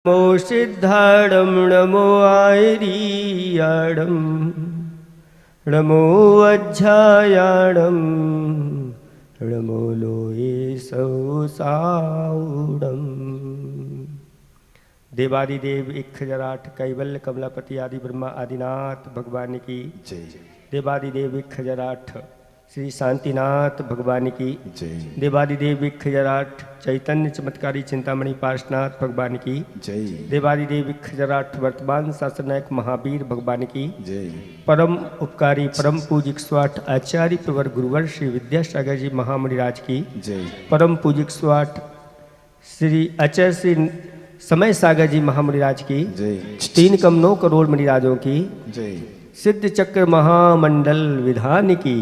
नमो सिद्धाणं नमो आयरीयाणं नमो अध्यायाणं नमो लोये सौसाउडम। देवादिदेव 1008 कैवल्य कमलापति आदि ब्रह्मा आदिनाथ भगवान की जय। देवादिदेव 1008 श्री शांतिनाथ भगवान की जय। देवादिदेव 1008 चैतन्य चमत्कारी चिंतामणि पार्शनाथ भगवान की जय। देवादिदेव 1008 वर्तमान शासनायक महावीर भगवान की जय। परम उपकारी परम पूजिक स्वाट आचार्य प्रवर गुरुवर श्री विद्यासागर जी महामुनिराज की जय। परम पूजिक स्वाट श्री आचार्य श्री समय सागर जी महामुनिराज की जय। 3 करोड़ मुनिराजों की जय। सिद्ध चक्र महामंडल विधान की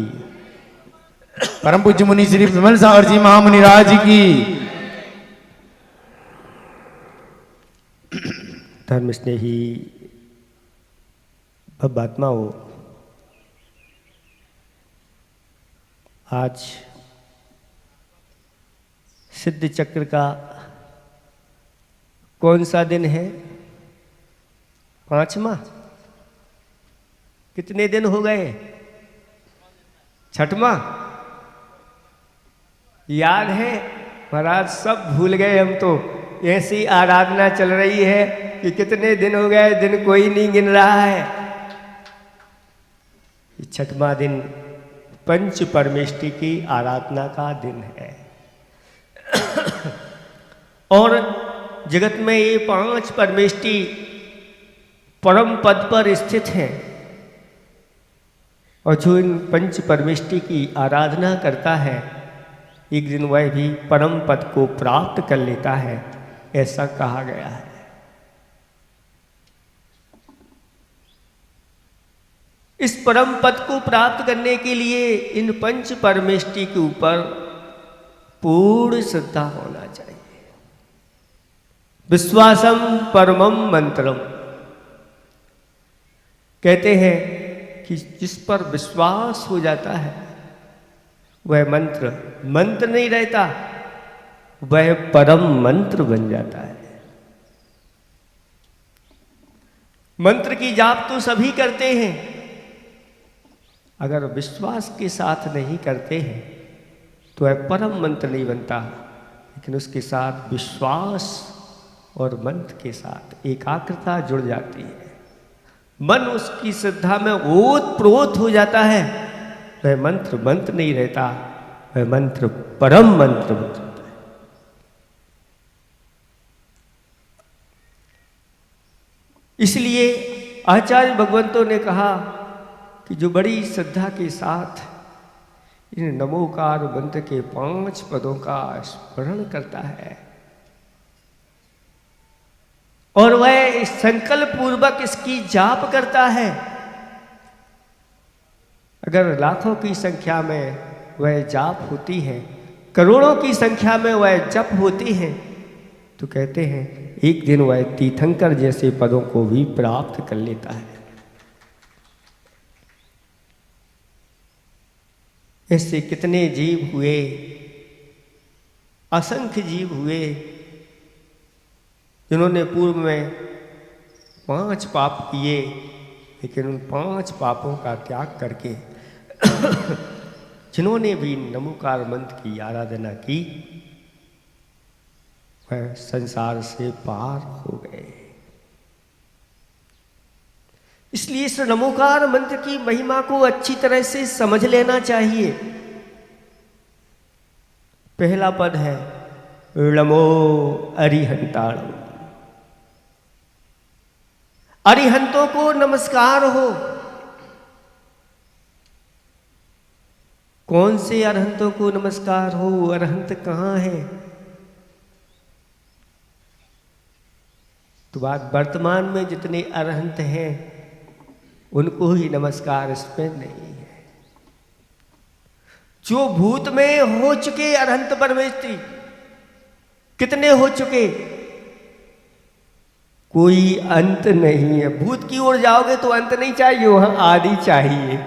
परम पूज्य मुनि श्री विमल सागर जी महामुनिराज की धर्म स्नेही भवात्माओं, आज सिद्ध चक्र का कौन सा दिन है? 5वां। कितने दिन हो गए? 6वां। याद है महाराज? सब भूल गए हम तो। ऐसी आराधना चल रही है कि कितने दिन हो गए, दिन कोई नहीं गिन रहा है। 6वां दिन पंच परमेष्टि की आराधना का दिन है। और जगत में ये 5 परमेष्टि परम पद पर स्थित हैं, और जो इन पंच परमेष्टि की आराधना करता है एक दिन वह भी परम पद को प्राप्त कर लेता है, ऐसा कहा गया है। इस परम पद को प्राप्त करने के लिए इन पंच परमेष्टि के ऊपर पूर्ण श्रद्धा होना चाहिए। विश्वासम परमम मंत्रम, कहते हैं कि जिस पर विश्वास हो जाता है वह मंत्र नहीं रहता, वह परम मंत्र बन जाता है। मंत्र की जाप तो सभी करते हैं, अगर विश्वास के साथ नहीं करते हैं तो वह परम मंत्र नहीं बनता। लेकिन उसके साथ विश्वास और मंत्र के साथ एकाग्रता जुड़ जाती है, मन उसकी श्रद्धा में ओत प्रोत हो जाता है, वह मंत्र नहीं रहता, वह मंत्र परम मंत्र बन जाता है। इसलिए आचार्य भगवंतों ने कहा कि जो बड़ी श्रद्धा के साथ इन नमोकार मंत्र के 5 पदों का स्मरण करता है और वह संकल्प पूर्वक इसकी जाप करता है, अगर लाखों की संख्या में वह जाप होती है, करोड़ों की संख्या में वह जप होती है, तो कहते हैं एक दिन वह तीर्थंकर जैसे पदों को भी प्राप्त कर लेता है। ऐसे कितने जीव हुए, असंख्य जीव हुए, जिन्होंने पूर्व में 5 पाप किए, लेकिन उन 5 पापों का त्याग करके जिन्होंने भी नमोकार मंत्र की आराधना की, वह संसार से पार हो गए। इसलिए इस नमोकार मंत्र की महिमा को अच्छी तरह से समझ लेना चाहिए। पहला पद है नमो अरिहंताणम। अरिहंतों को नमस्कार हो। कौन से अरहंतों को नमस्कार हो? अरहंत कहाँ है? तो बात वर्तमान में जितने अरहंत हैं उनको ही नमस्कार, इसमें नहीं है। जो भूत में हो चुके अरहंत परमेष्टि, कितने हो चुके? कोई अंत नहीं है। भूत की ओर जाओगे तो अंत नहीं चाहिए, वहां आदि चाहिए।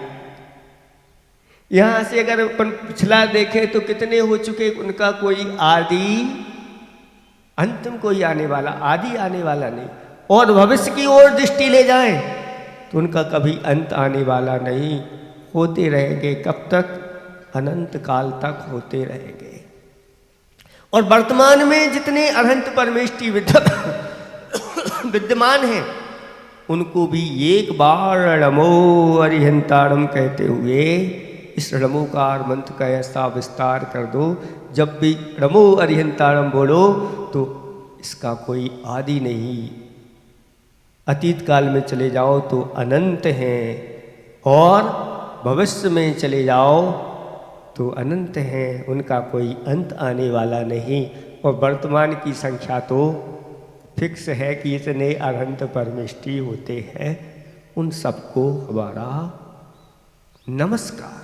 यहां से अगर अपन पिछला देखें तो कितने हो चुके, उनका कोई आदि अंतिम कोई आने वाला, आदि आने वाला नहीं। और भविष्य की ओर दृष्टि ले जाएं तो उनका कभी अंत आने वाला नहीं, होते रहेंगे। कब तक? अनंत काल तक होते रहेंगे। और वर्तमान में जितने अनंत परमेष्टि विद्यमान हैं उनको भी एक बार णमो अरिहंताणम कहते हुए इस णमोकार मंत्र का ऐसा विस्तार कर दो, जब भी णमो अरिहंताणम बोलो तो इसका कोई आदि नहीं। अतीत काल में चले जाओ तो अनंत हैं, और भविष्य में चले जाओ तो अनंत हैं, उनका कोई अंत आने वाला नहीं। और वर्तमान की संख्या तो फिक्स है कि इतने अनंत परमेष्टि होते हैं। उन सबको हमारा नमस्कार।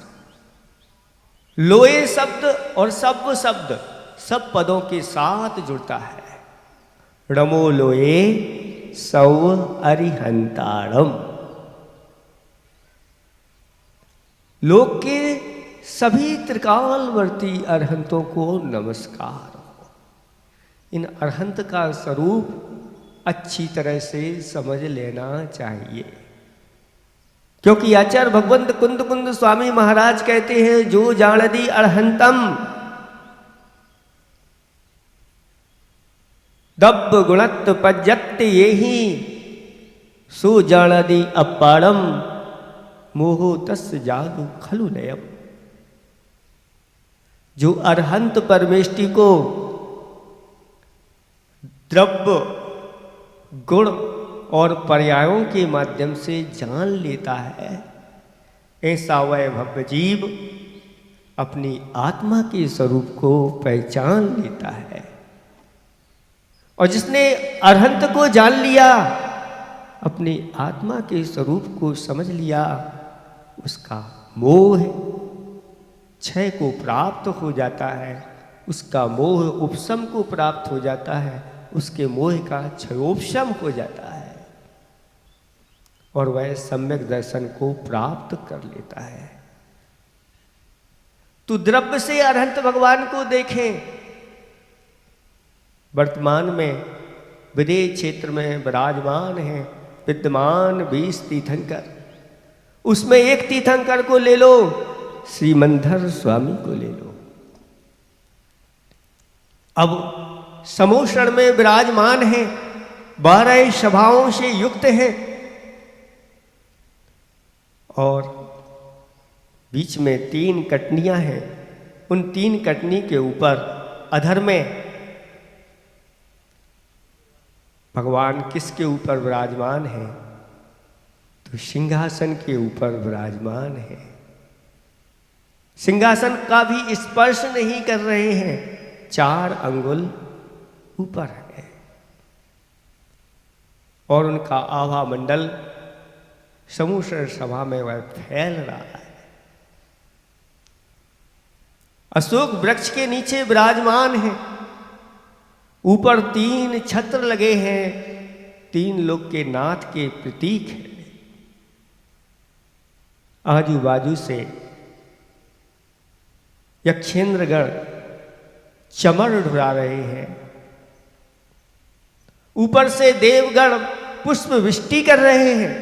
लोए शब्द और सब शब्द सब पदों के साथ जुड़ता है। णमो लोए सौ अरिहंताणम। लोक के सभी त्रिकालवर्ती अरहंतों को नमस्कार हो। इन अरहंत का स्वरूप अच्छी तरह से समझ लेना चाहिए, क्योंकि आचार्य भगवंत कुंद कुंद स्वामी महाराज कहते हैं, जो जानदी अरहंतम दब्ब गुणत्व पज्जत ये ही सो जानदी अपारम मोहो तस् जादू खलु नयम। जो अरहंत परमेष्टि को द्रव्य गुण और पर्यायों के माध्यम से जान लेता है, ऐसा वह भव्य जीव अपनी आत्मा के स्वरूप को पहचान लेता है। और जिसने अरहंत को जान लिया, अपनी आत्मा के स्वरूप को समझ लिया, उसका मोह क्षय को प्राप्त हो जाता है, उसका मोह उपशम को प्राप्त हो जाता है, उसके मोह का क्षयोपशम हो जाता है, और वह सम्यक दर्शन को प्राप्त कर लेता है। तो द्रव्य से अरहंत भगवान को देखें। वर्तमान में विदेह क्षेत्र में विराजमान है विद्यमान 20 तीर्थंकर। उसमें एक तीर्थंकर को ले लो, श्रीमंधर स्वामी को ले लो। अब समोषण में विराजमान है, 12 सभाओं से युक्त है, और बीच में 3 कटनियां हैं। उन 3 कटनी के ऊपर अधर में भगवान किसके ऊपर विराजमान है? तो सिंहासन के ऊपर विराजमान है। सिंहासन का भी स्पर्श नहीं कर रहे हैं, 4 अंगुल ऊपर है, और उनका आभा मंडल समूह सभा में वह फैल रहा है। अशोक वृक्ष के नीचे विराजमान है, ऊपर 3 छत्र लगे हैं, 3 लोक के नाथ के प्रतीक हैं। आजू बाजू से यक्षेंद्रगण चमर उड़ा रहे हैं, ऊपर से देवगण पुष्प वृष्टि कर रहे हैं,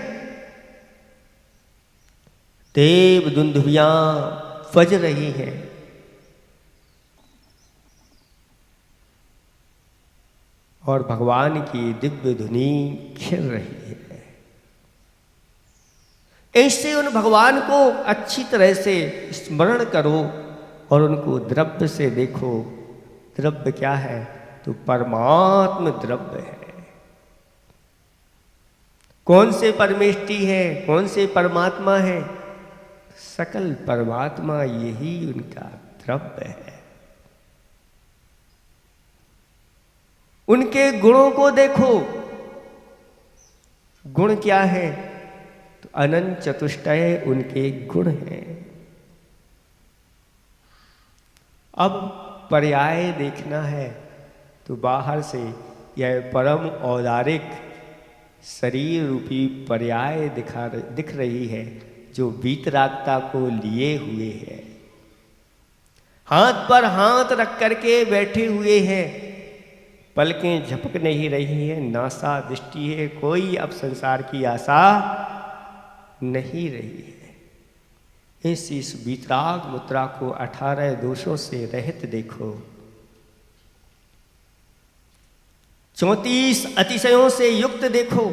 देव दुंदुभियां बज रही हैं, और भगवान की दिव्य धुनी खिल रही है। ऐसे उन भगवान को अच्छी तरह से स्मरण करो और उनको द्रव्य से देखो। द्रव्य क्या है? तो परमात्म द्रव्य है। कौन से परमेष्टि है, कौन से परमात्मा है? सकल परमात्मा यही उनका द्रव्य है। उनके गुणों को देखो। गुण क्या है? तो अनंत चतुष्टय उनके गुण हैं। अब पर्याय देखना है तो बाहर से यह परम औदारिक शरीर रूपी पर्याय दिख रही है, जो वीतरागता को लिए हुए है, हाथ पर हाथ रख करके बैठे हुए हैं, पलकें झपक नहीं रही हैं, नासा दृष्टि है, कोई अब संसार की आशा नहीं रही है। इस वीतराग मुद्रा को 18 दोषों से रहित देखो, 34 अतिशयों से युक्त देखो,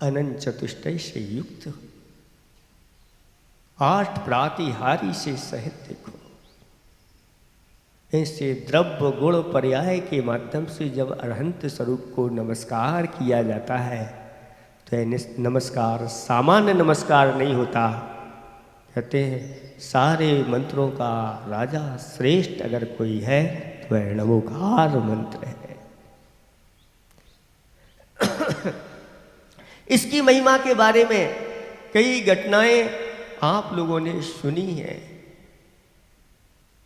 अनंत चतुष्टय से युक्त, 8 प्रातिहारी से सहित देखो। ऐसे द्रव्य गुण पर्याय के माध्यम से जब अरहंत स्वरूप को नमस्कार किया जाता है तो यह नमस्कार सामान्य नमस्कार नहीं होता। कहते हैं सारे मंत्रों का राजा श्रेष्ठ अगर कोई है तो वह नमोकार मंत्र है। इसकी महिमा के बारे में कई घटनाएं आप लोगों ने सुनी हैं।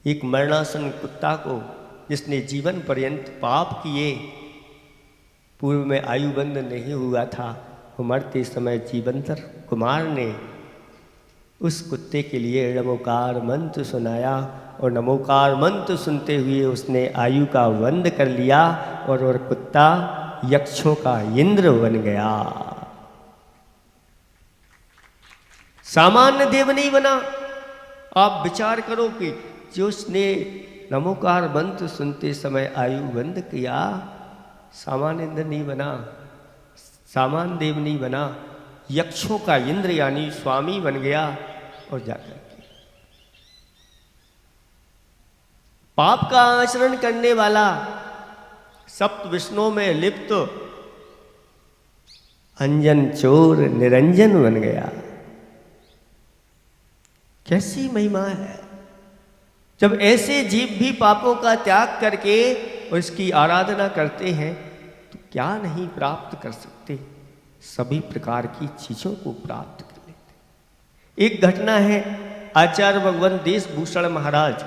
एक मरणासन कुत्ता को जिसने जीवन पर्यंत पाप किए, पूर्व में आयुबंध नहीं हुआ था, वो मरते समय जीवंतर कुमार ने उस कुत्ते के लिए नमोकार मंत्र सुनाया और नमोकार मंत्र सुनते हुए उसने आयु का वंद कर लिया और कुत्ता यक्षों का इंद्र बन गया। सामान्य देव नहीं बना। आप विचार करो कि जो उसने नमोकार मंत्र सुनते समय आयु बंद किया, सामान्य इंद्र नहीं बना, सामान्य देव नहीं बना, यक्षों का इंद्र यानी स्वामी बन गया और जाकर के पाप का आचरण करने वाला सप्त विष्णुओं में लिप्त अंजन चोर निरंजन बन गया। कैसी महिमा है। जब ऐसे जीव भी पापों का त्याग करके और इसकी आराधना करते हैं तो क्या नहीं प्राप्त कर सकते, सभी प्रकार की चीजों को प्राप्त कर लेते। एक घटना है आचार्य भगवान देशभूषण महाराज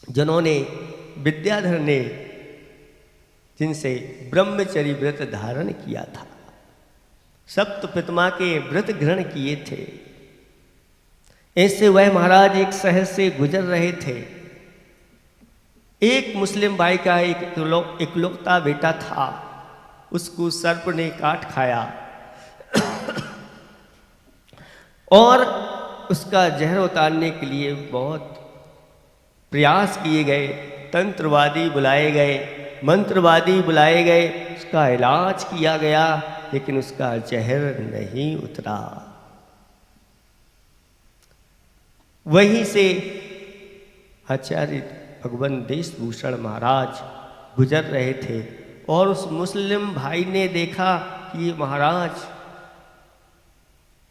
जिन्होंने विद्याधर ने जिनसे ब्रह्मचर्य व्रत धारण किया था, सप्त पितमा के व्रत ग्रहण किए थे। ऐसे वह महाराज एक शहर से गुजर रहे थे। एक मुस्लिम भाई का एक इकलौता बेटा था, उसको सर्प ने काट खाया और उसका जहर उतारने के लिए बहुत प्रयास किए गए, तंत्रवादी बुलाए गए, मंत्रवादी बुलाए गए, उसका इलाज किया गया, लेकिन उसका जहर नहीं उतरा। वहीं से आचार्य भगवान देशभूषण महाराज गुजर रहे थे और उस मुस्लिम भाई ने देखा कि ये महाराज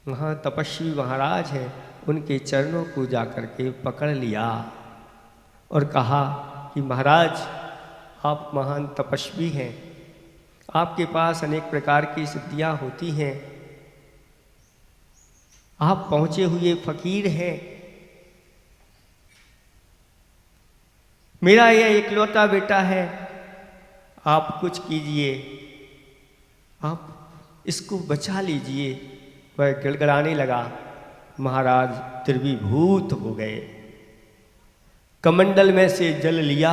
वहाँ तपस्वी महाराज है, उनके चरणों को जाकर के पकड़ लिया और कहा कि महाराज आप महान तपस्वी हैं, आपके पास अनेक प्रकार की सिद्धियां होती हैं, आप पहुँचे हुए फकीर हैं, मेरा यह इकलौता बेटा है, आप कुछ कीजिए, आप इसको बचा लीजिए। वह गिड़गिड़ाने लगा। महाराज त्रिविभूत हो गए, कमंडल में से जल लिया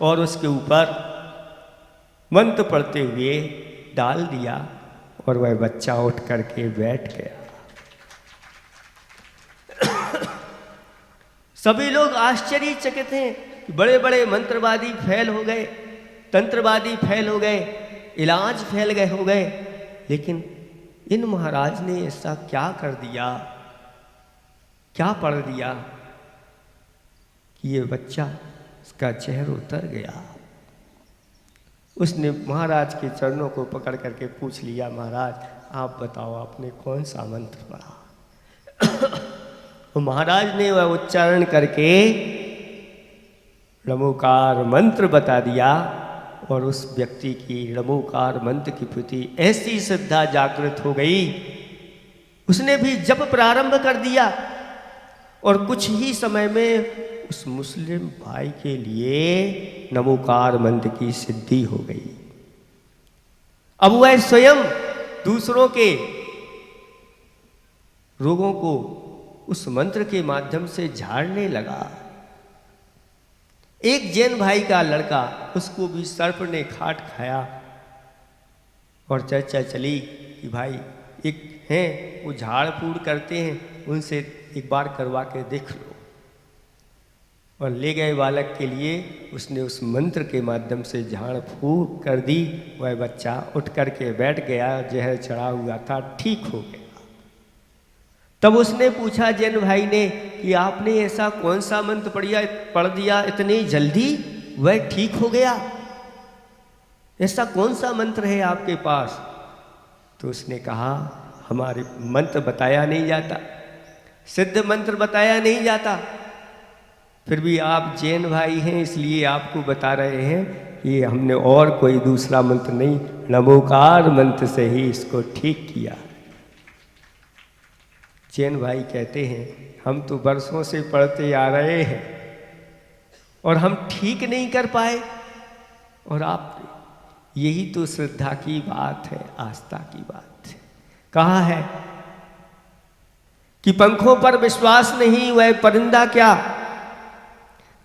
और उसके ऊपर मंत्र पढ़ते हुए डाल दिया और वह बच्चा उठ करके बैठ गया। सभी लोग आश्चर्यचकित हैं कि बड़े बड़े मंत्रवादी फेल हो गए, तंत्रवादी फेल हो गए, इलाज फेल गए हो गए, लेकिन इन महाराज ने ऐसा क्या कर दिया, क्या पढ़ दिया कि ये बच्चा इसका चेहरा उतर गया। उसने महाराज के चरणों को पकड़ करके पूछ लिया, महाराज आप बताओ आपने कौन सा मंत्र पढ़ा। तो महाराज ने वह उच्चारण करके नमोकार मंत्र बता दिया और उस व्यक्ति की नमोकार मंत्र के प्रति ऐसी श्रद्धा जागृत हो गई, उसने भी जप प्रारंभ कर दिया और कुछ ही समय में उस मुस्लिम भाई के लिए नमोकार मंत्र की सिद्धि हो गई। अब वह स्वयं दूसरों के रोगों को उस मंत्र के माध्यम से झाड़ने लगा। एक जैन भाई का लड़का, उसको भी सर्प ने काट खाया और चर्चा चली कि भाई एक हैं वो झाड़ फूड़ करते हैं, उनसे एक बार करवा के देख लो। और ले गए बालक के लिए, उसने उस मंत्र के माध्यम से झाड़ फूक कर दी। वह बच्चा उठ कर के बैठ गया, जहर चढ़ा हुआ था, ठीक हो गया। तब उसने पूछा जैन भाई ने कि आपने ऐसा कौन सा मंत्र पढ़ दिया इतनी जल्दी, वह ठीक हो गया? ऐसा कौन सा मंत्र है आपके पास? तो उसने कहा हमारे मंत्र बताया नहीं जाता, सिद्ध मंत्र बताया नहीं जाता। फिर भी आप जैन भाई हैं इसलिए आपको बता रहे हैं कि हमने और कोई दूसरा मंत्र नहीं, नमोकार मंत्र से ही इसको ठीक किया। जैन भाई कहते हैं हम तो वर्षों से पढ़ते आ रहे हैं और हम ठीक नहीं कर पाए, और आप, यही तो श्रद्धा की बात है, आस्था की बात है। कहा है कि पंखों पर विश्वास नहीं वह परिंदा क्या,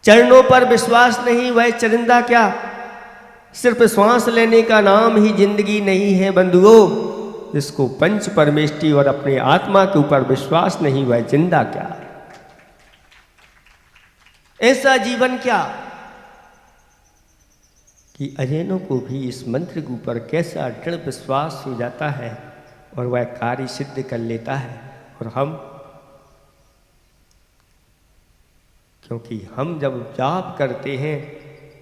चरणों पर विश्वास नहीं वह चरिंदा क्या, सिर्फ श्वास लेने का नाम ही जिंदगी नहीं है बंधुओं, जिसको पंच परमेष्टि और अपने आत्मा के ऊपर विश्वास नहीं वह जिंदा क्या। ऐसा जीवन क्या कि अजैनों को भी इस मंत्र के ऊपर कैसा दृढ़ विश्वास हो जाता है और वह कार्य सिद्ध कर लेता है। और हम, क्योंकि हम जब जाप करते हैं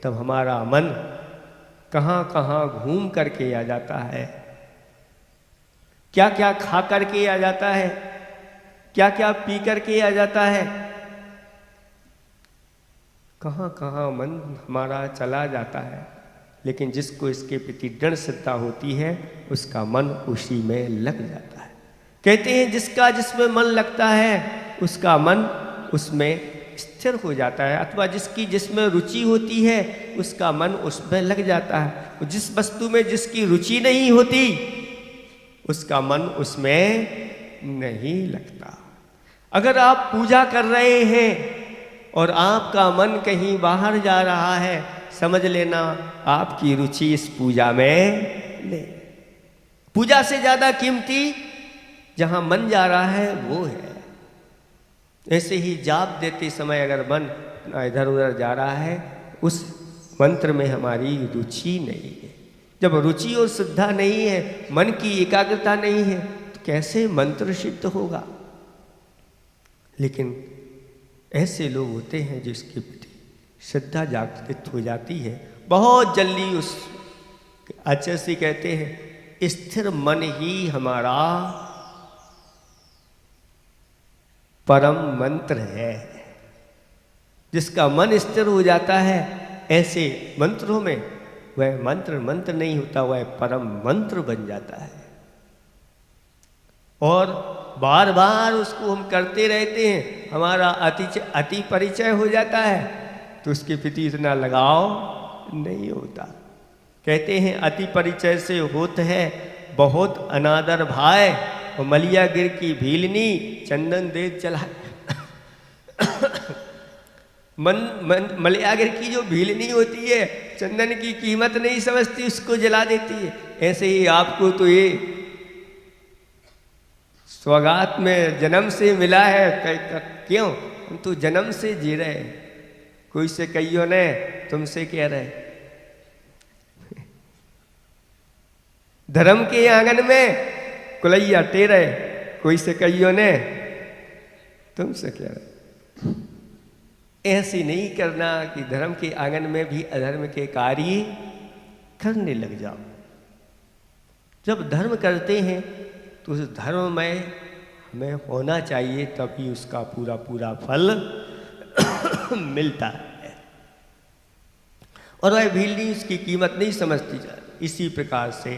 तब हमारा मन कहाँ कहाँ घूम करके आ जाता है, क्या क्या खा करके आ जाता है, क्या क्या पी करके आ जाता है, कहाँ कहाँ मन हमारा चला जाता है। लेकिन जिसको इसके प्रति दृढ़ श्रद्धा होती है उसका मन उसी में लग जाता है। कहते हैं जिसका जिसमें मन लगता है उसका मन उसमें स्थिर हो जाता है, अथवा जिसकी जिसमें रुचि होती है उसका मन उसमें लग जाता है। जिस वस्तु में जिसकी रुचि नहीं होती उसका मन उसमें नहीं लगता। अगर आप पूजा कर रहे हैं और आपका मन कहीं बाहर जा रहा है, समझ लेना आपकी रुचि इस पूजा में नहीं। पूजा से ज्यादा कीमती जहां मन जा रहा है वो है। ऐसे ही जाप देते समय अगर मन इधर उधर जा रहा है, उस मंत्र में हमारी रुचि नहीं है। जब रुचि और श्रद्धा नहीं है, मन की एकाग्रता नहीं है, तो कैसे मंत्र सिद्ध होगा। लेकिन ऐसे लोग होते हैं जिसके प्रति श्रद्धा जागृत हो जाती है, बहुत जल्दी उस अच्छे से कहते हैं स्थिर मन ही हमारा परम मंत्र है। जिसका मन स्थिर हो जाता है ऐसे मंत्रों में, वह मंत्र नहीं होता, वह परम मंत्र बन जाता है। और बार बार उसको हम करते रहते हैं, हमारा अति परिचय हो जाता है तो उसके प्रति इतना लगाव नहीं होता। कहते हैं अति परिचय से होत है बहुत अनादर भाई, और मलिया गिर की भीलनी चंदन दे चला मलिया गिर की जो भीलनी होती है चंदन की कीमत नहीं समझती, उसको जला देती है। ऐसे ही आपको तो ये सौगात में जन्म से मिला है, क्यों हम तो जन्म से जी रहे हैं। कोई से कहियो ने तुमसे कह रहे धर्म के आंगन में कुलैया टेरे, कोई से कहियो ने तुमसे कह रहे। ऐसे नहीं करना कि धर्म के आंगन में भी अधर्म के कार्य करने लग जाओ। जब धर्म करते हैं तो उस धर्म में हमें होना चाहिए, तभी उसका पूरा पूरा फल मिलता है। और वह भीलनी उसकी कीमत नहीं समझती जाती। इसी प्रकार से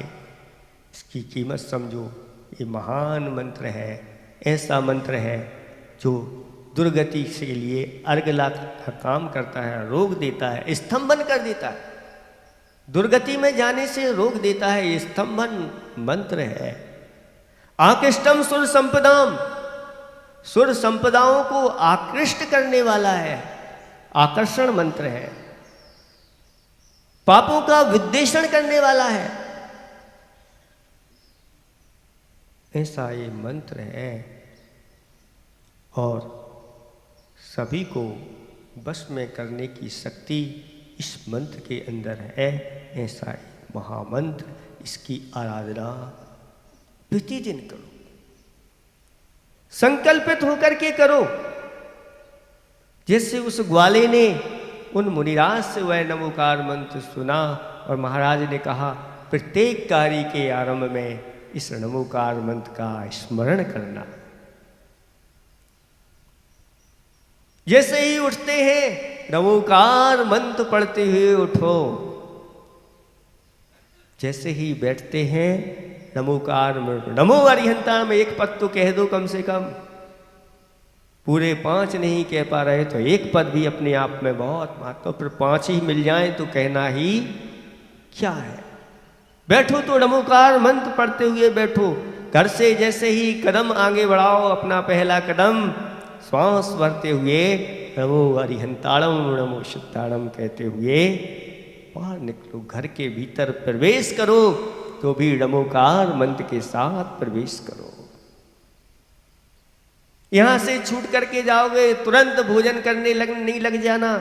इसकी कीमत समझो, ये महान मंत्र है, ऐसा मंत्र है जो दुर्गति के लिए अर्गला का काम करता है, रोक देता है, स्तंभन कर देता है। दुर्गति में जाने से रोक देता है, ये स्तंभन मंत्र है। आकृष्टम सुर संपदाम सुर संपदाओं को आकृष्ट करने वाला है, आकर्षण मंत्र है, पापों का विद्वेषण करने वाला है। ऐसा ये मंत्र है और सभी को बस में करने की शक्ति इस मंत्र के अंदर है। ऐसा ही महामंत्र, इसकी आराधना प्रतिदिन करो, संकल्पित होकर के करो। जैसे उस ग्वाले ने उन मुनिराज से वह नमोकार मंत्र सुना और महाराज ने कहा प्रत्येक कार्य के आरंभ में इस नमोकार मंत्र का स्मरण करना। जैसे ही उठते हैं नमोकार मंत्र पढ़ते हुए उठो, जैसे ही बैठते हैं नमोकार मंत्र, नमो अरिहंता में एक पद तो कह दो कम से कम। पूरे 5 नहीं कह पा रहे तो एक पद भी अपने आप में बहुत महत्व, फिर 5 ही मिल जाए तो कहना ही क्या है। बैठो तो नमोकार मंत्र पढ़ते हुए बैठो। घर से जैसे ही कदम आगे बढ़ाओ, अपना पहला कदम श्वास भरते हुए नमो अरिहंताणम नमो शुद्धाणम कहते हुए बाहर निकलो। घर के भीतर प्रवेश करो तो भी नमोकार मंत्र के साथ प्रवेश करो। यहां से छूट करके जाओगे तुरंत भोजन करने नहीं लग जाना।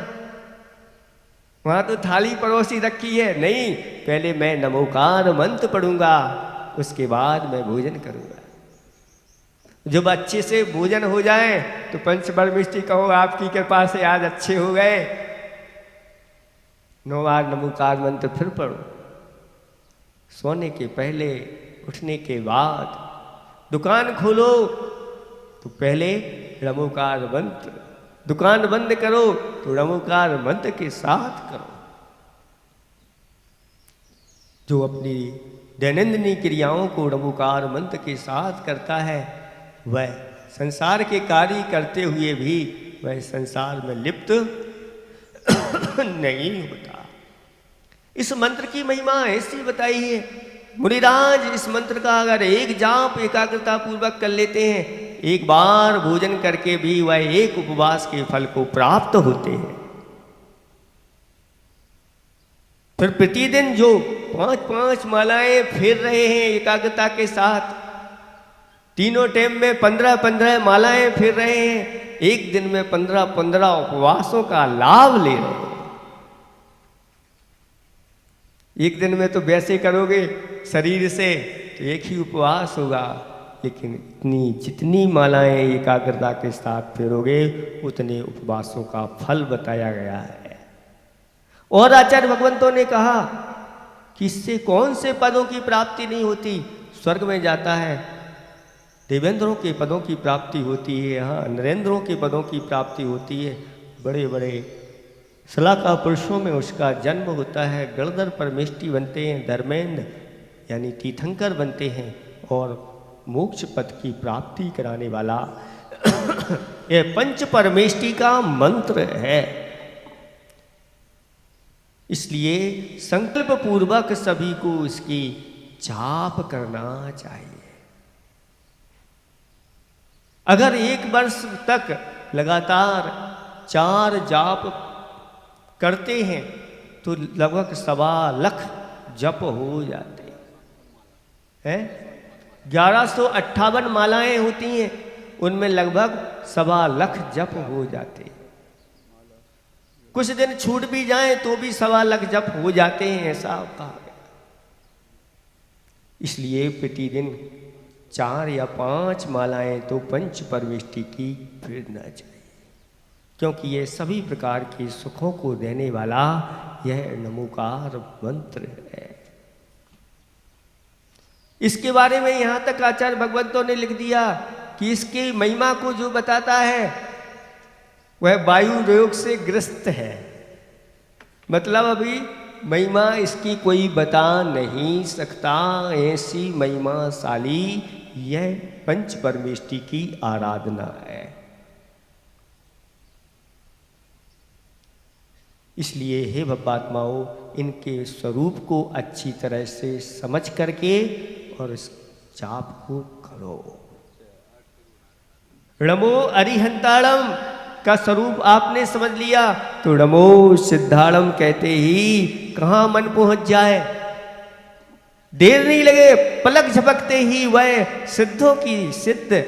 वहां तो थाली परोसी रखी है, नहीं, पहले मैं नमोकार मंत्र पढ़ूंगा, उसके बाद मैं भोजन करूंगा। जब अच्छे से भोजन हो जाए तो पंचपरमेष्टि कहो आपकी कृपा से आज अच्छे हो गए, 9 बार नमोकार मंत्र फिर पढ़ो। सोने के पहले, उठने के बाद, दुकान खोलो तो पहले नमोकार मंत्र, दुकान बंद करो तो नमोकार मंत्र के साथ करो। जो अपनी दैनंदिनी क्रियाओं को नमोकार मंत्र के साथ करता है वह संसार के कार्य करते हुए भी वह संसार में लिप्त नहीं होता। इस मंत्र की महिमा ऐसी बताई है, मुनिराज इस मंत्र का अगर एक जाप एकाग्रता पूर्वक कर लेते हैं, एक बार भोजन करके भी वह एक उपवास के फल को प्राप्त होते हैं। फिर प्रतिदिन जो 5-5 मालाएं फेर रहे हैं एकाग्रता के साथ, तीनों टाइम में 15-15 मालाएं फेर रहे हैं, एक दिन में 15-15 उपवासों का लाभ ले रहे हैं। एक दिन में तो वैसे करोगे शरीर से तो एक ही उपवास होगा, लेकिन जितनी मालाएं एकाग्रता के साथ फेरोगे उतने उपवासों का फल बताया गया है। और आचार्य भगवंतों ने कहा कि इससे कौन से पदों की प्राप्ति नहीं होती। स्वर्ग में जाता है, देवेंद्रों के पदों की प्राप्ति होती है, यहाँ नरेंद्रों के पदों की प्राप्ति होती है। बड़े बड़े सलाका पुरुषों में उसका जन्म होता है, गणधर परमेष्टि बनते हैं, धर्मेंद्र यानी तीर्थंकर बनते हैं और मोक्ष पद की प्राप्ति कराने वाला यह पंच परमेष्टि का मंत्र है। इसलिए संकल्प पूर्वक सभी को इसकी जाप करना चाहिए। अगर 1 वर्ष तक लगातार 4 जाप करते हैं तो लगभग 1.25 लाख जप हो जाते हैं। 1158 मालाएं होती हैं, उनमें लगभग 1.25 लाख जप हो जाते हैं। कुछ दिन छूट भी जाएं तो भी 1.25 लाख जप हो जाते हैं, ऐसा कहा गया। इसलिए प्रतिदिन 4 या 5 मालाएं तो पंच परमेष्टि की फेरना चाहिए, क्योंकि ये सभी प्रकार के सुखों को देने वाला यह नमोकार मंत्र है। इसके बारे में यहाँ तक आचार्य भगवंतों ने लिख दिया कि इसकी महिमा को जो बताता है वह वायु रोग से ग्रस्त है। मतलब अभी महिमा इसकी कोई बता नहीं सकता, ऐसी महिमाशाली यह पंच परमेष्टि की आराधना है। इसलिए हे भक्तात्माओं, इनके स्वरूप को अच्छी तरह से समझ करके और इस जाप को करो। णमो अरिहंताड़म का स्वरूप आपने समझ लिया तो णमो सिद्धाड़म कहते ही कहाँ मन पहुंच जाए, देर नहीं लगे, पलक झपकते ही वह सिद्धों की सिद्ध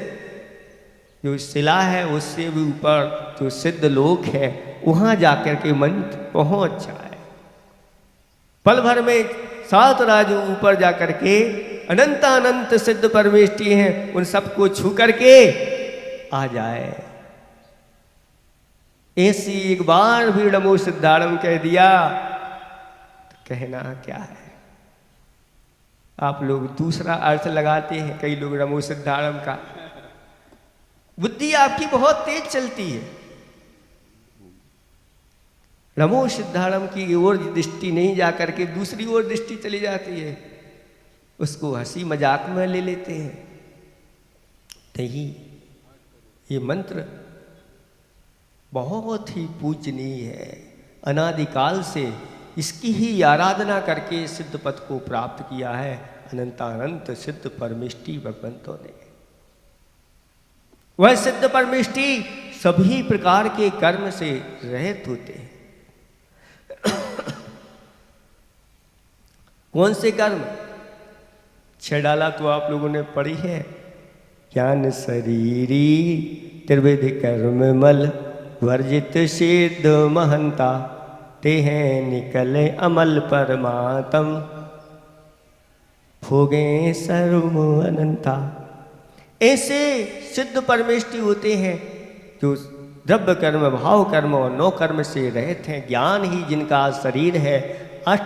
जो शिला है उससे भी ऊपर जो सिद्ध लोक है वहां जाकर के मन पहुंच जाए। पल भर में 7 राजू ऊपर जाकर के अनंत सिद्ध परमेष्टि हैं उन सबको छू करके आ जाए। ऐसी एक बार भी नमो सिद्धाड़म कह दिया तो कहना क्या है। आप लोग दूसरा अर्थ लगाते हैं, कई लोग नमो सिद्धाड़म का। बुद्धि आपकी बहुत तेज चलती है। नमो सिद्धाड़म की ओर दृष्टि नहीं जाकर के दूसरी ओर दृष्टि चली जाती है, उसको हंसी मजाक में ले लेते हैं। नहीं, ये मंत्र बहुत ही पूजनीय है। अनादिकाल से इसकी ही आराधना करके सिद्ध पद को प्राप्त किया है अनंतानंत सिद्ध परमेष्टि भगवंतों ने। वह सिद्ध परमेष्टि सभी प्रकार के कर्म से रहित होते हैं। कौन से कर्म? 6 डाला तो आप लोगों ने पढ़ी है। ज्ञान शरीरी त्रिविध कर्म मल वर्जित सिद्ध महंता ते हैं निकले अमल परमात्म भोगे सर्व अनंता। ऐसे सिद्ध परमेष्टि होते हैं जो द्रव्य कर्म भाव कर्म और 9 कर्म से रहित हैं। ज्ञान ही जिनका शरीर है, 8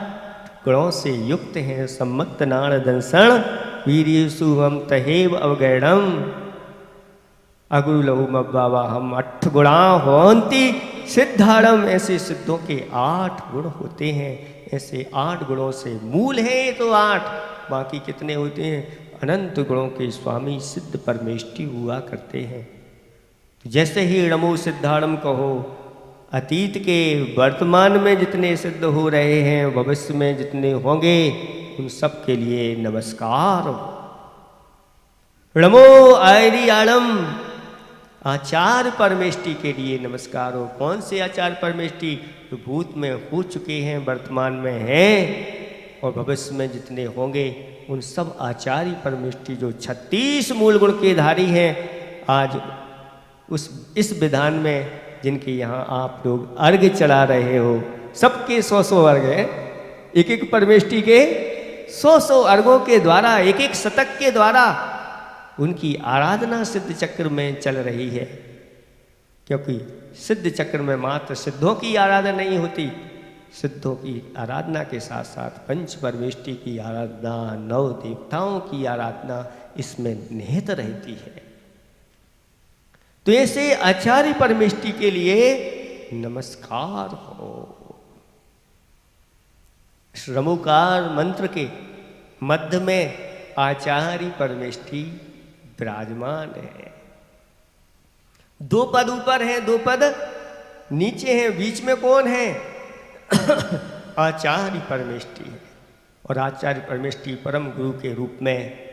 गुणों से युक्त हैं। सम्मत नाण दंसण वीर्य शुभम तहेव अवगैणम अगुरु लहु मब्बावा हम 8 गुणा होंती सिद्धाड़म। ऐसे सिद्धों के 8 गुण होते हैं। ऐसे 8 गुणों से मूल है तो 8, बाकी कितने होते हैं? अनंत गुणों के स्वामी सिद्ध परमेष्टि हुआ करते हैं। जैसे ही नमो सिद्धाड़म कहो, अतीत के वर्तमान में जितने सिद्ध हो रहे हैं, भविष्य में जितने होंगे, उन सब के लिए नमस्कार। नमो आयरियाणम आचार्य परमेष्टि के लिए नमस्कार हो। कौन से आचार्य परमेष्टि? जो भूत में हो चुके हैं, वर्तमान में हैं और भविष्य में जितने होंगे, उन सब आचार्य परमेष्टि जो 36 मूल गुण के धारी हैं। आज इस विधान में जिनके यहाँ आप लोग अर्घ चढ़ा रहे हो, सबके 100 अर्घ हैं। एक परमेष्टि के 100 अर्घों के द्वारा, एक शतक के द्वारा उनकी आराधना सिद्ध चक्र में चल रही है। क्योंकि सिद्ध चक्र में मात्र सिद्धों की आराधना नहीं होती, सिद्धों की आराधना के साथ साथ पंच परमेष्टि की आराधना, 9 देवताओं की आराधना इसमें निहित रहती है। तो ऐसे आचार्य परमेष्टि के लिए नमस्कार हो। श्रमोकार मंत्र के मध्य में आचार्य परमेष्टि विराजमान है। 2 पद ऊपर हैं, 2 पद नीचे हैं, बीच में कौन है? आचार्य परमेष्टि है। और आचार्य परमेष्टि परम गुरु के रूप में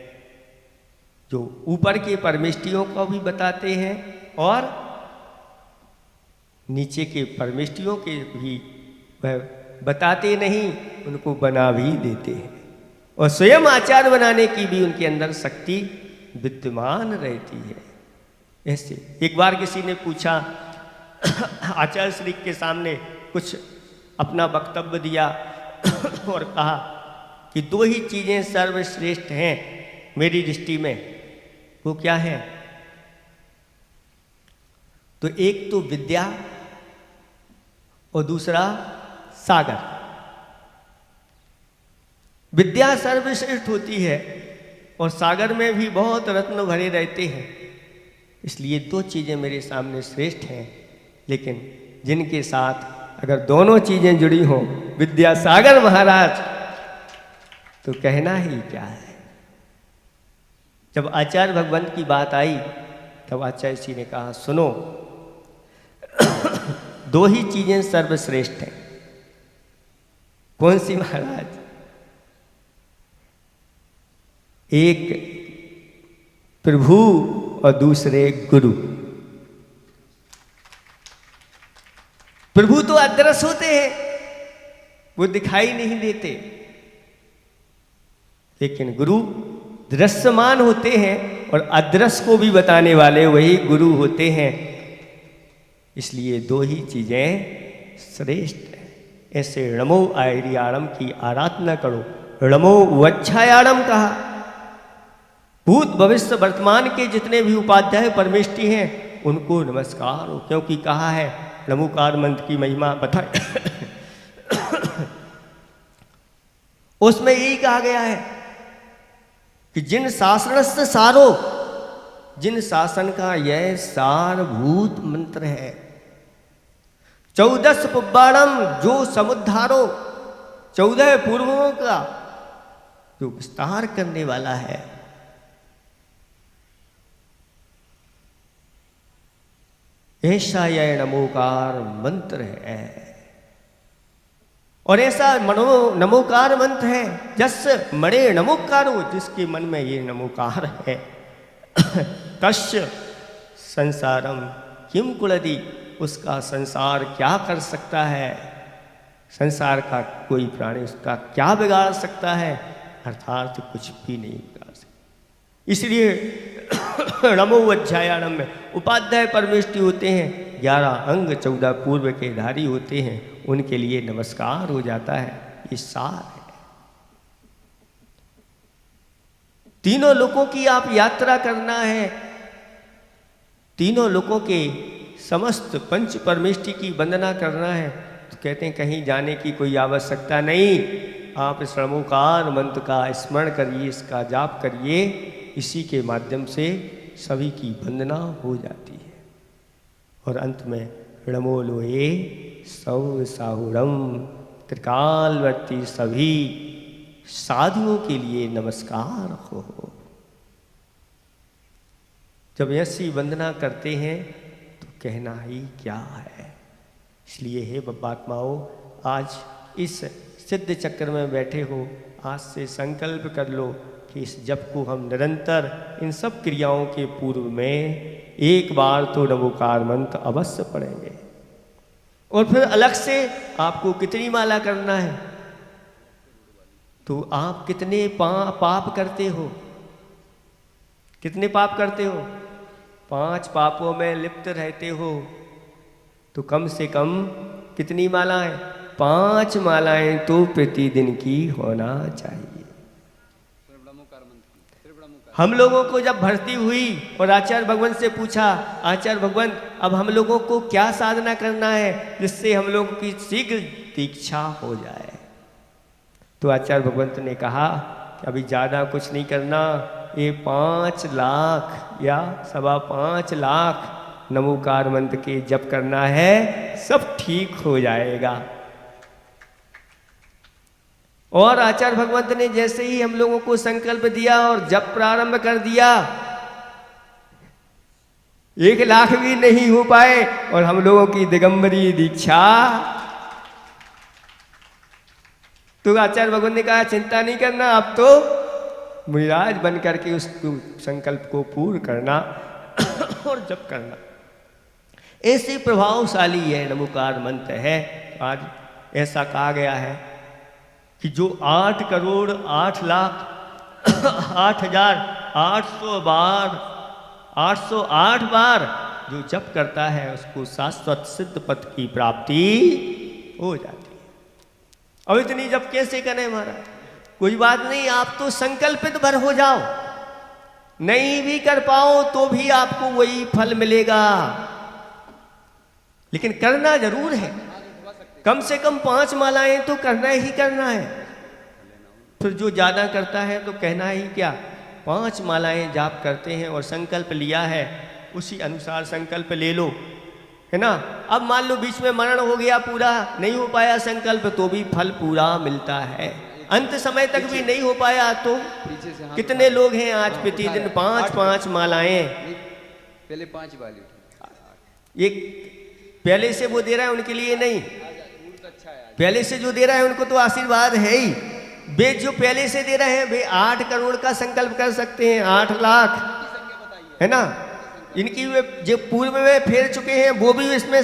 जो ऊपर के परमेष्टियों को भी बताते हैं और नीचे के परमेष्टियों के भी वह बताते नहीं, उनको बना भी देते हैं। और स्वयं आचार्य बनाने की भी उनके अंदर शक्ति विद्यमान रहती है। ऐसे एक बार किसी ने पूछा, आचार्य श्री के सामने कुछ अपना वक्तव्य दिया और कहा कि 2 ही चीज़ें सर्वश्रेष्ठ हैं मेरी दृष्टि में। वो क्या है? तो एक तो विद्या और दूसरा सागर। विद्या सर्वश्रेष्ठ होती है और सागर में भी बहुत रत्न भरे रहते हैं। इसलिए 2 चीज़ें मेरे सामने श्रेष्ठ हैं। लेकिन जिनके साथ अगर दोनों चीज़ें जुड़ी हों, विद्या सागर महाराज, तो कहना ही क्या है। जब आचार्य भगवंत की बात आई तब आचार्य जी ने कहा, सुनो 2 ही चीज़ें सर्वश्रेष्ठ हैं। कौन सी महाराज? एक प्रभु और दूसरे गुरु। प्रभु तो अदृश्य होते हैं, वो दिखाई नहीं देते, लेकिन गुरु दृश्यमान होते हैं और अदृश्य को भी बताने वाले वही गुरु होते हैं। इसलिए दो ही चीजें श्रेष्ठ हैं। ऐसे णमो आयरियाणम की आराधना करो। णमो वच्छायाणम कहा। भूत भविष्य वर्तमान के जितने भी उपाध्याय परमेष्टि हैं उनको नमस्कार हो, क्योंकि कहा है नमोकार मंत्र की महिमा बताए उसमें यही कहा गया है कि जिन शासनस्य सारो, जिन शासन का यह सारभूत मंत्र है। 14 पुब्बाणम जो समुद्धारो, 14 पूर्वों का जो विस्तार करने वाला है। ऐसा यह नमोकार मंत्र है और ऐसा नमोकार मंत्र है जस मणे नमोकारो, जिसके मन में ये नमोकार है। तस्य संसारम किम कुलदी, उसका संसार क्या कर सकता है, संसार का कोई प्राणी उसका क्या बिगाड़ सकता है, अर्थात कुछ भी नहीं बिगाड़ सकता। इसलिए नमो अध्यायाणम में उपाध्याय परमेष्टि होते हैं, 11 अंग 14 पूर्व के धारी होते हैं, उनके लिए नमस्कार हो जाता है। ये सार है। तीनों लोकों की आप यात्रा करना है, तीनों लोकों के समस्त पंच परमेष्टि की वंदना करना है, तो कहते हैं कहीं जाने की कोई आवश्यकता नहीं। आप इस नमोकार मंत्र का स्मरण करिए, इसका जाप करिए, इसी के माध्यम से सभी की वंदना हो जाती है। और अंत में नमो लोहे सौ साहुरम, त्रिकालवर्ती सभी साधुओं के लिए नमस्कार हो। जब ऐसी वंदना करते हैं तो कहना ही क्या है। इसलिए हे बब्बात्माओं, आज इस सिद्ध चक्र में बैठे हो, आज से संकल्प कर लो कि इस जप को हम निरंतर इन सब क्रियाओं के पूर्व में एक बार तो नमोकार मंत्र अवश्य पढ़ेंगे। और फिर अलग से आपको कितनी माला करना है, तो आप कितने पाप करते हो, कितने पाप करते हो, 5 पापों में लिप्त रहते हो, तो कम से कम कितनी मालाएं, 5 मालाएं तो प्रतिदिन की होना चाहिए। हम लोगों को जब भर्ती हुई और आचार्य भगवान से पूछा, आचार्य भगवान अब हम लोगों को क्या साधना करना है जिससे हम लोगों की शीघ्र दीक्षा हो जाए, तो आचार्य भगवंत ने कहा कि अभी ज़्यादा कुछ नहीं करना, ये 5 लाख या 5.25 लाख नमोकार मंत्र के जप करना है, सब ठीक हो जाएगा। और आचार्य भगवंत ने जैसे ही हम लोगों को संकल्प दिया और जप प्रारंभ कर दिया, 1 लाख भी नहीं हो पाए और हम लोगों की दिगंबरी दीक्षा। तो आचार्य भगवंत ने कहा चिंता नहीं करना, अब तो मुनिराज बन करके उस संकल्प को पूर्ण करना और जप करना। ऐसे प्रभावशाली है नमोकार मंत्र है। आज ऐसा कहा गया है कि जो 8 करोड़ 8 लाख 8,800 बार 808 बार जो जप करता है उसको शाश्वत सिद्ध पद की प्राप्ति हो जाती है। अब इतनी जप कैसे करें महाराज? कोई बात नहीं, आप तो संकल्पित भर हो जाओ, नहीं भी कर पाओ तो भी आपको वही फल मिलेगा, लेकिन करना जरूर है। कम से कम 5 मालाएं तो करना ही करना है। फिर जो ज़्यादा करता है तो कहना ही क्या, 5 मालाएं जाप करते हैं और संकल्प लिया है, उसी अनुसार संकल्प ले लो, है ना। अब मान लो बीच में मरण हो गया, पूरा नहीं हो पाया संकल्प, तो भी फल पूरा मिलता है। अंत समय तक भी नहीं हो पाया तो कितने लोग हैं आज प्रतिदिन 5 मालाएं, पहले 5 वाली, एक पहले से वो दे रहा है उनके लिए नहीं, पहले से जो दे रहा है उनको तो आशीर्वाद है ही। वे जो पहले से दे रहे हैं वे 8 करोड़ का संकल्प कर सकते हैं, 8 लाख, है ना। इनकी वे जो पूर्व में फेर चुके हैं वो भी इसमें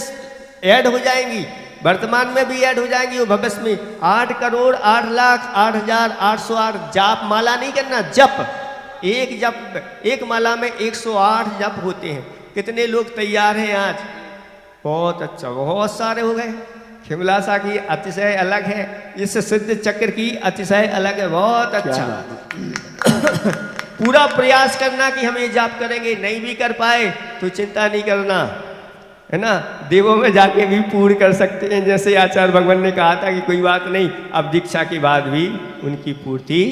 ऐड हो जाएंगी, वर्तमान में भी ऐड हो जाएंगी वो भविष्य में। 8 करोड़ 8 लाख 8,808 जाप माला नहीं करना, जप। एक माला में 108 जप होते हैं। कितने लोग तैयार हैं आज? बहुत अच्छा, बहुत सारे हो गए। खिमलासा की अतिशय अलग है, इस सिद्ध चक्र की अतिशय अलग है। बहुत अच्छा। पूरा प्रयास करना कि हम ये जाप करेंगे। नहीं भी कर पाए तो चिंता नहीं करना, है ना। देवों में जाके भी पूर्ण कर सकते हैं, जैसे आचार्य भगवान ने कहा था कि कोई बात नहीं, अब दीक्षा के बाद भी उनकी पूर्ति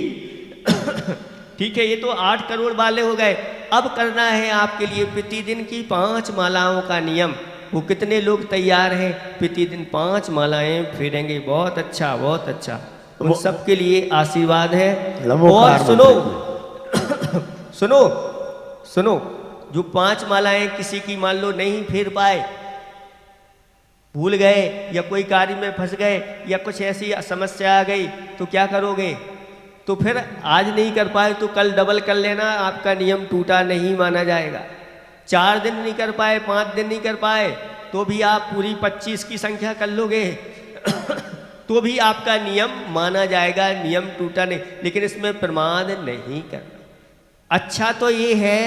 ठीक है। ये तो 8 करोड़ वाले हो गए। अब करना है आपके लिए प्रतिदिन की 5 मालाओं का नियम। वो कितने लोग तैयार हैं? प्रतिदिन 5 मालाएं फेरेंगे। बहुत अच्छा, बहुत अच्छा। उन सबके लिए आशीर्वाद है। और सुनो सुनो सुनो, जो 5 मालाएं किसी की मान लो नहीं फेर पाए, भूल गए या कोई कार्य में फंस गए या कुछ ऐसी समस्या आ गई, तो क्या करोगे? तो फिर आज नहीं कर पाए तो कल डबल कर लेना, आपका नियम टूटा नहीं माना जाएगा। 4 दिन नहीं कर पाए, 5 दिन नहीं कर पाए, तो भी आप पूरी 25 की संख्या कर लोगे तो भी आपका नियम माना जाएगा, नियम टूटा नहीं। लेकिन इसमें प्रमाद नहीं करना। अच्छा तो ये है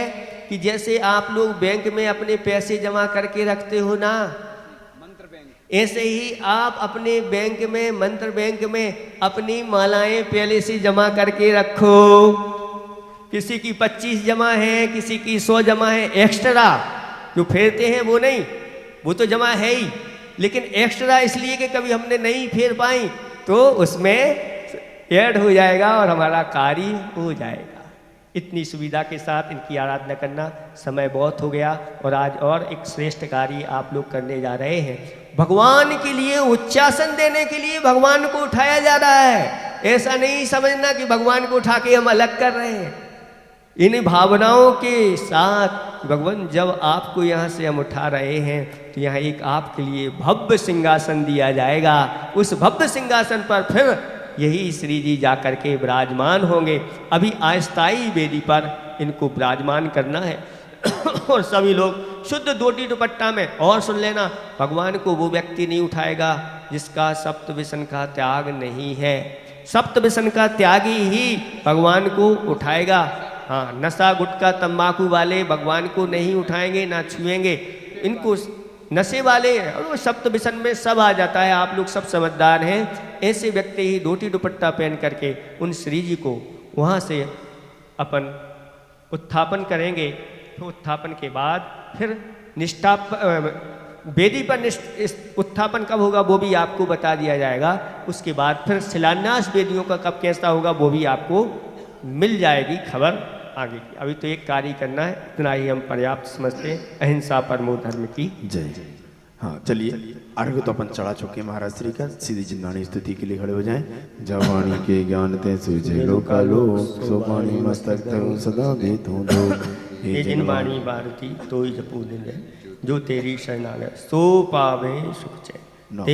कि जैसे आप लोग बैंक में अपने पैसे जमा करके रखते हो ना, मंत्र बैंक, ऐसे ही आप अपने बैंक में, मंत्र बैंक में अपनी मालाएं पहले से जमा करके रखो। किसी की 25 जमा है, किसी की 100 जमा है। एक्स्ट्रा जो फेरते हैं वो नहीं, वो तो जमा है ही, लेकिन एक्स्ट्रा इसलिए कि कभी हमने नहीं फेर पाई तो उसमें ऐड हो जाएगा और हमारा कार्य हो जाएगा। इतनी सुविधा के साथ इनकी आराधना करना। समय बहुत हो गया और आज और एक श्रेष्ठ कार्य आप लोग करने जा रहे हैं। भगवान के लिए उच्चासन देने के लिए भगवान को उठाया जा रहा है। ऐसा नहीं समझना कि भगवान को उठा के हम अलग कर रहे हैं। इन भावनाओं के साथ भगवान, जब आपको यहाँ से हम उठा रहे हैं तो यहाँ एक आपके लिए भव्य सिंहासन दिया जाएगा। उस भव्य सिंहासन पर फिर यही श्री जी जाकर के विराजमान होंगे। अभी अस्थायी वेदी पर इनको विराजमान करना है और सभी लोग शुद्ध धोती दुपट्टा में। और सुन लेना, भगवान को वो व्यक्ति नहीं उठाएगा जिसका सप्त व्यसन का त्याग नहीं है। सप्त व्यसन का त्यागी ही भगवान को उठाएगा। हाँ, नशा गुटखा तंबाकू वाले भगवान को नहीं उठाएंगे, ना छुएंगे। इनको नशे वाले और वो सप्त व्यसन में सब आ जाता है। आप लोग सब समझदार हैं। ऐसे व्यक्ति ही धोती दुपट्टा पहन करके उन श्री जी को वहाँ से अपन उत्थापन करेंगे। तो उत्थापन के बाद फिर निष्ठा वेदी पर उत्थापन कब होगा वो भी आपको बता दिया जाएगा। उसके बाद फिर शिलान्यास वेदियों का कब कैसा होगा वो भी आपको मिल जाएगी खबर आगे की। अभी तो एक कार्य करना है, इतना ही हम पर्याप्त समझते हैं। अहिंसा परमो धर्म की जय। हाँ चलिए, अर्घ तो अपन चढ़ा चुके महाराज श्री का। सीधी जिंदानी स्तुति के लिए खड़े हो जाएं। जवानी के ज्ञान ते सूझे लोका लोक, सो पानी मस्तक धरो सदा बेतों दो। ये जिनवाणी भारती तो ही जपू दिन, जो तेरी शरणागत सो पावे सुख चैन।